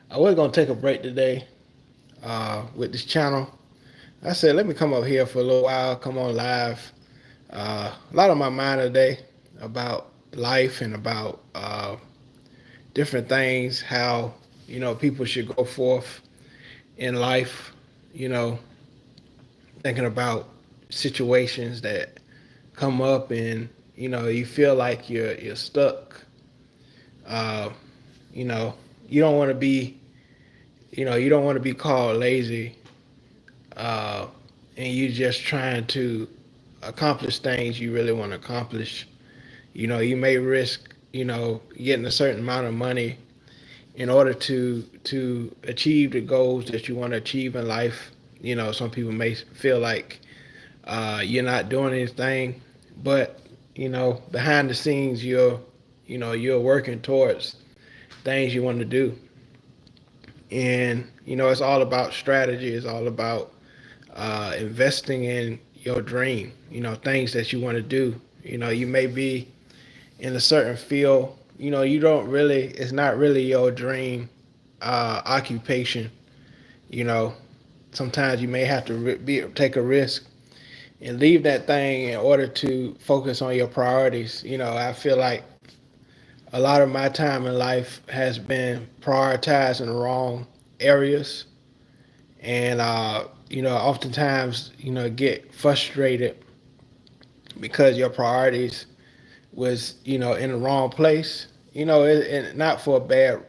I was gonna take a break today with this channel. I said, let me come up here for a little while, come on live. A lot on my mind today about life and about different things, how, people should go forth in life, you know, thinking about situations that come up and, you feel like you're stuck. Uh, you know, you don't want to be, you don't want to be called lazy uh, and you just trying to accomplish things you really want to accomplish. You may risk, getting a certain amount of money in order to achieve the goals that you want to achieve in life. Some people may feel like you're not doing anything, but behind the scenes, you're working towards things you want to do, and it's all about strategy. It's all about investing in your dream, things that you want to do. You may be in a certain field, you don't really, it's not really your dream occupation. You know, Sometimes you may have to take a risk and leave that thing in order to focus on your priorities. I feel like a lot of my time in life has been prioritized in the wrong areas, and oftentimes get frustrated because your priorities was in the wrong place. And not for a bad,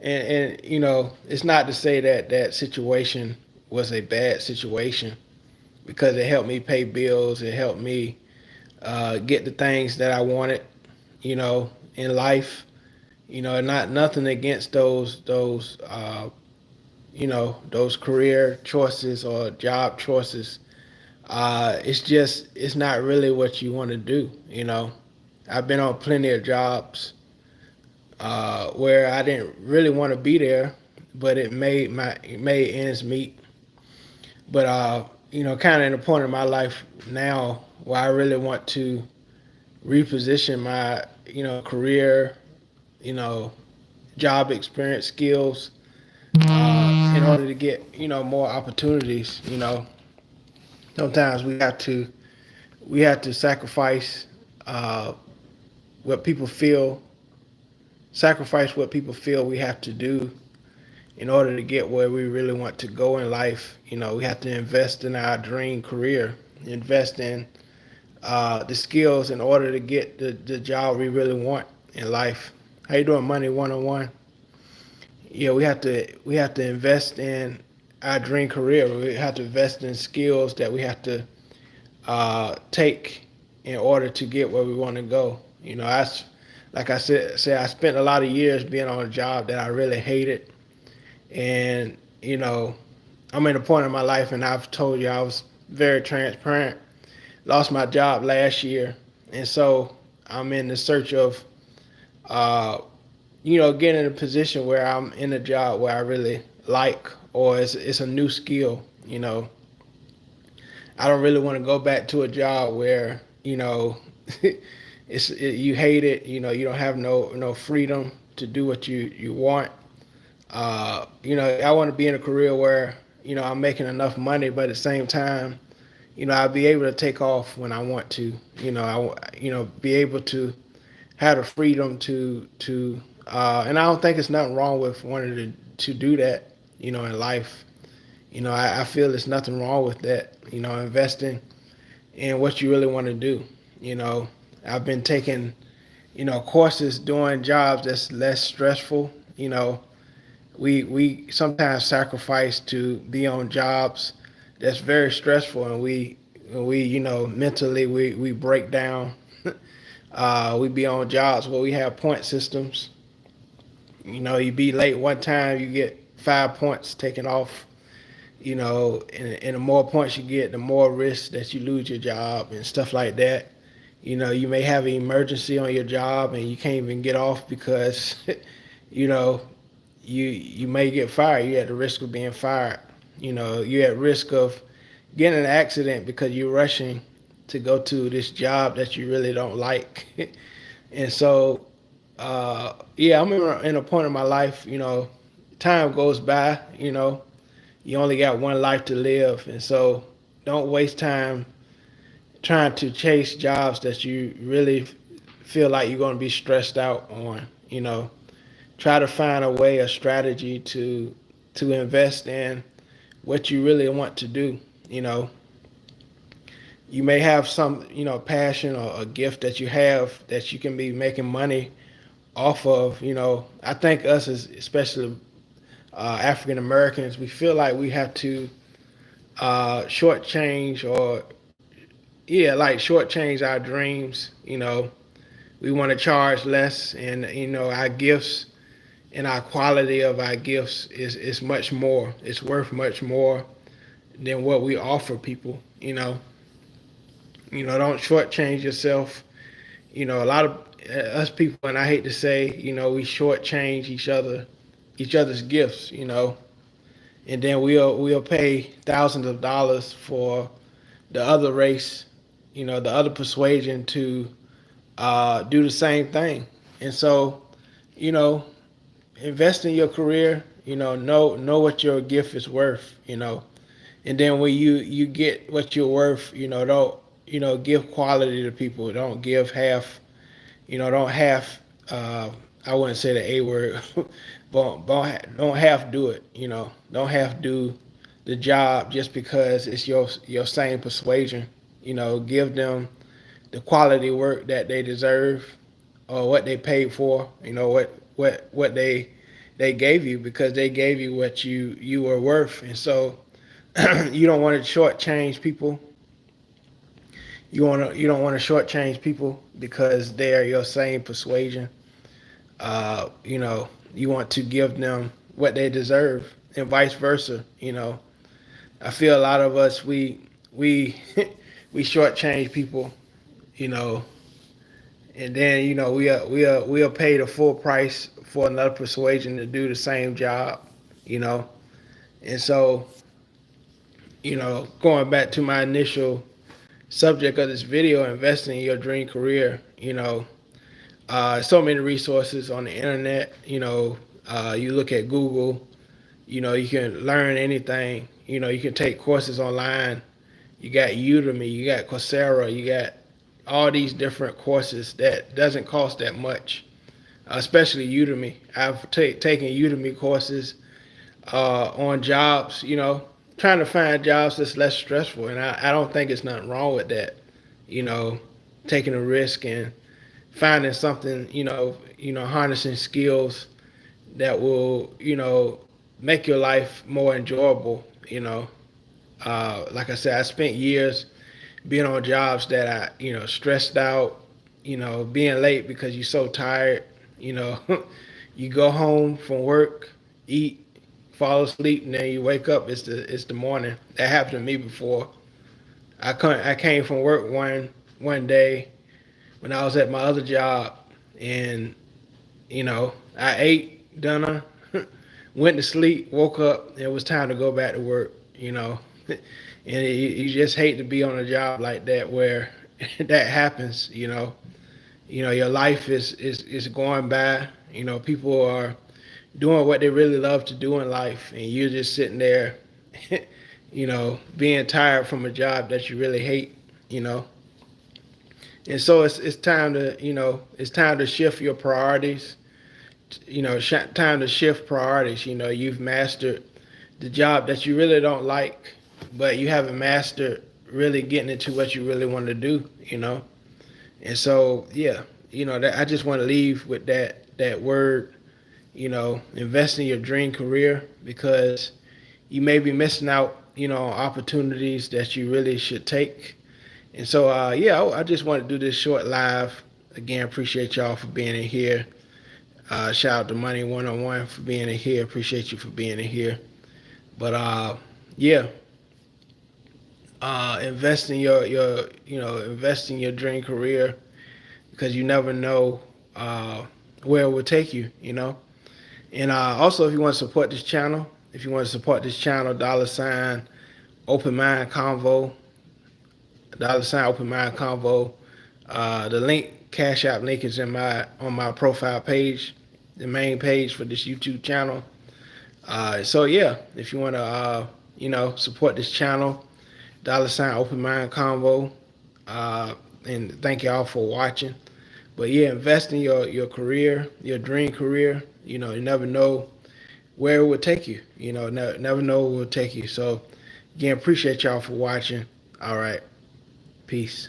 and it's not to say that that situation was a bad situation, because it helped me pay bills. It helped me get the things that I wanted, in life. Not nothing against those career choices or job choices. It's just, it's not really what you want to do. I've been on plenty of jobs where I didn't really want to be there, but it made ends meet. But kind of in a point in my life now where I really want to reposition my career, you know job experience, skills, in order to get more opportunities. Sometimes we have to uh, what people feel sacrifice what people feel we have to do in order to get where we really want to go in life. We have to invest in our dream career, invest in the skills in order to get the job we really want in life. How you doing, Money 101? Yeah, we have to invest in our dream career. We have to invest in skills that we have to take in order to get where we want to go. Like I said, I spent a lot of years being on a job that I really hated, and I'm in a point in my life, and I've told you I was very transparent. Lost my job last year, and so I'm in the search of, uh, getting in a position where I'm in a job where I really like, or it's a new skill. I don't really want to go back to a job where you hate it. You don't have no freedom to do what you want. I want to be in a career where I'm making enough money, but at the same time, I'll be able to take off when I want to. Be able to have the freedom and I don't think it's nothing wrong with wanting to do that. In life, I feel there's nothing wrong with that. Investing in what you really want to do. You know, I've been taking courses, doing jobs that's less stressful. We sometimes sacrifice to be on jobs that's very stressful, and we mentally we break down. We be on jobs where we have point systems. You be late one time, you get 5 points taken off. And the more points you get, the more risk that you lose your job and stuff like that. You may have an emergency on your job and you can't even get off because, you know, you may get fired. You're at the risk of being fired. You're at risk of getting an accident because you're rushing to go to this job that you really don't like. And so, yeah, I'm in a point in my life, time goes by, you only got one life to live, and so don't waste time trying to chase jobs that you really feel like you're going to be stressed out on. Try to find a way, a strategy to invest in what you really want to do. You know, you may have some, passion or a gift that you have that you can be making money off of. I think us as especially African Americans, we feel like we have to shortchange or like shortchange our dreams. We want to charge less, and our gifts and our quality of our gifts is much more. It's worth much more than what we offer people. Don't shortchange yourself. A lot of us people, and I hate to say, we shortchange each other's gifts. And then we'll pay thousands of dollars for the other race, the other persuasion to do the same thing. And so, you know, invest in your career. Know what your gift is worth. And then when you get what you're worth, don't give quality to people. Don't give half. Don't half. I wouldn't say the A word, but don't half do it. Don't half do the job just because it's your same persuasion. Give them the quality work that they deserve or what they paid for. What they gave you because they gave you what you were worth. And so you don't want to shortchange people. You don't want to shortchange people because they are your same persuasion. You want to give them what they deserve, and vice versa. I feel a lot of us we we shortchange people. You know, and then we'll pay the full price for another persuasion to do the same job. You know, and so going back to my initial subject of this video, investing in your dream career. So many resources on the internet. You look at Google. You can learn anything. You can take courses online. You got Udemy, you got Coursera, you got all these different courses that doesn't cost that much, especially Udemy. I've taken Udemy courses on jobs, trying to find jobs that's less stressful. And I don't think it's nothing wrong with that, taking a risk and finding something, harnessing skills that will, make your life more enjoyable. Like I said, I spent years being on jobs that I, stressed out, being late because you're so tired, you go home from work, eat, fall asleep, and then you wake up, it's the morning. That happened to me before. I came from work one day when I was at my other job, and, I ate dinner, went to sleep, woke up, and it was time to go back to work, And you just hate to be on a job like that where that happens. Your life is going by. People are doing what they really love to do in life, and you're just sitting there, being tired from a job that you really hate. And so it's time to shift your priorities. Time to shift priorities. You've mastered the job that you really don't like, but you haven't mastered really getting into what you really want to do. And so that I just want to leave with that word. Invest in your dream career, because you may be missing out on opportunities that you really should take. And so I just want to do this short live. Again, appreciate y'all for being in here. Shout out to Money 101 for being in here. Appreciate you for being in here. But invest in invest in your dream career, because you never know where it will take you. And also, if you want to support this channel, $ Open Mind Convo, $ Open Mind Convo. The link, Cash App link, is on my profile page, the main page for this YouTube channel. So yeah, if you want to, support this channel, $ Open Mind Convo. And thank y'all for watching. But yeah, invest in your career, your dream career. You never know where it will take you. Never know where it will take you. So again, appreciate y'all for watching. All right, peace.